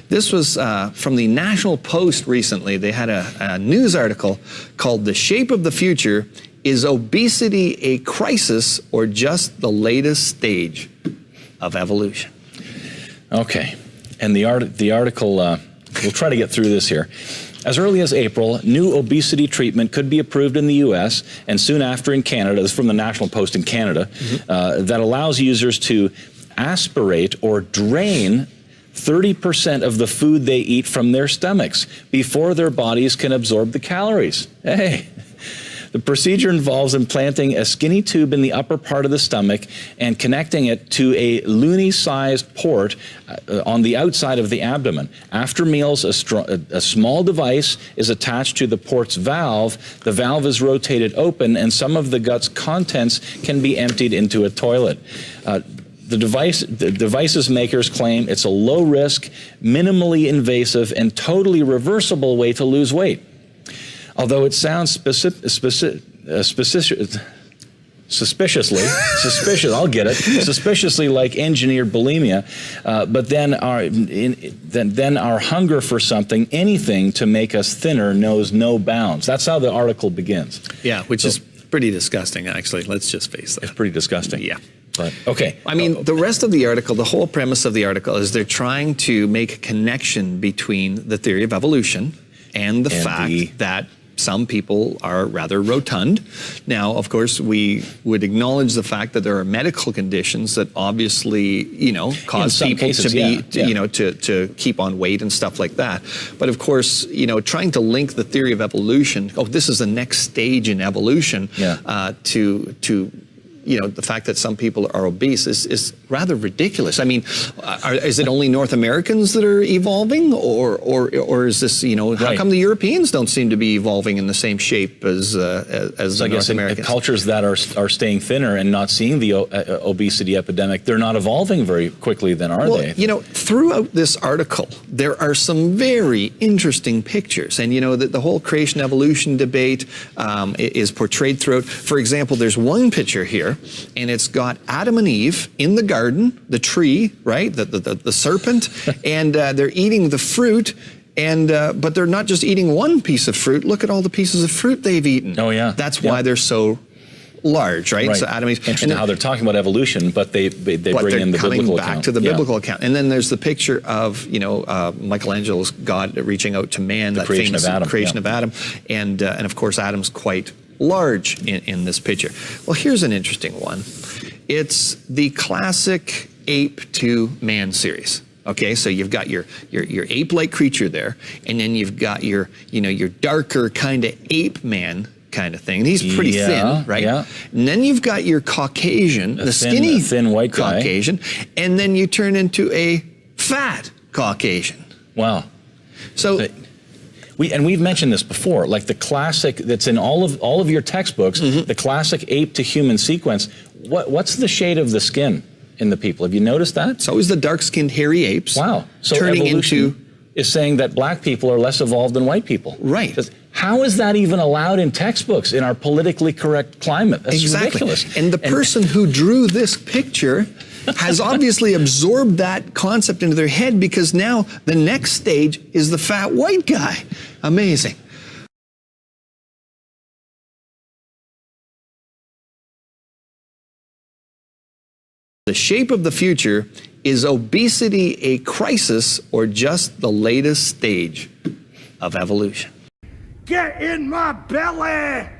This was from the National Post recently. They had a news article called "The Shape of the Future: Is Obesity a Crisis or Just the Latest Stage of Evolution?" Okay, and the article, we'll try to get through this here. As early as April, new obesity treatment could be approved in the U.S. and soon after in Canada. This is from the National Post in Canada, that allows users to aspirate or drain 30% of the food they eat from their stomachs before their bodies can absorb the calories. Hey. The procedure involves implanting a skinny tube in the upper part of the stomach and connecting it to a loonie-sized port on the outside of the abdomen. After meals, a small device is attached to the port's valve. The valve is rotated open, and some of the gut's contents can be emptied into a toilet. The device's makers claim it's a low-risk, minimally invasive, and totally reversible way to lose weight. Although it sounds suspiciously, suspiciously like engineered bulimia, but then our hunger for something, anything to make us thinner, knows no bounds. That's how the article begins. Yeah, which is pretty disgusting, actually. Let's just face that. It's pretty disgusting. Yeah. But, okay. I mean, the rest of the article, the whole premise of the article is they're trying to make a connection between the theory of evolution and the fact that some people are rather rotund. Now, of course, we would acknowledge the fact that there are medical conditions that obviously, cause people to be, to keep on weight and stuff like that. But of course, trying to link the theory of evolution, this is the next stage in evolution, to the fact that some people are obese is rather ridiculous. I mean, is it only North Americans that are evolving, or is this, how come the Europeans don't seem to be evolving in the same shape as the North Americans? Cultures that are staying thinner and not seeing the obesity epidemic, they're not evolving very quickly then, are they? Throughout this article, there are some very interesting pictures, and the whole creation evolution debate is portrayed throughout. For example, there's one picture here, and it's got Adam and Eve in the garden, the tree, right, the serpent, and they're eating the fruit, and but they're not just eating one piece of fruit. Look at all the pieces of fruit they've eaten. Oh yeah, that's why they're so large, right? So Adam and Eve. Interesting how they're talking about evolution, but they bring in the biblical account. Back to the biblical account, and then there's the picture of Michelangelo's God reaching out to man, that famous creation of Adam, and of course Adam's quite large in this picture. Well, here's an interesting one. It's the classic ape to man series. Okay, so you've got your ape-like creature there, and then you've got your darker kind of ape man kind of thing. And he's pretty thin, right? Yeah. And then you've got your Caucasian, skinny thin white Caucasian, guy. And then you turn into a fat Caucasian. Wow. So we've mentioned this before, like the classic that's in all of your textbooks, the classic ape to human sequence. What's the shade of the skin in the people? Have you noticed that? It's always the dark-skinned hairy apes. Wow. So turning evolution is saying that black people are less evolved than white people. Right. How is that even allowed in textbooks in our politically correct climate? That's ridiculous. And the person who drew this picture has obviously absorbed that concept into their head, because now the next stage is the fat white guy. Amazing. The shape of the future: is obesity a crisis or just the latest stage of evolution? Get in my belly!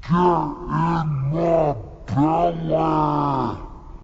Get in my belly!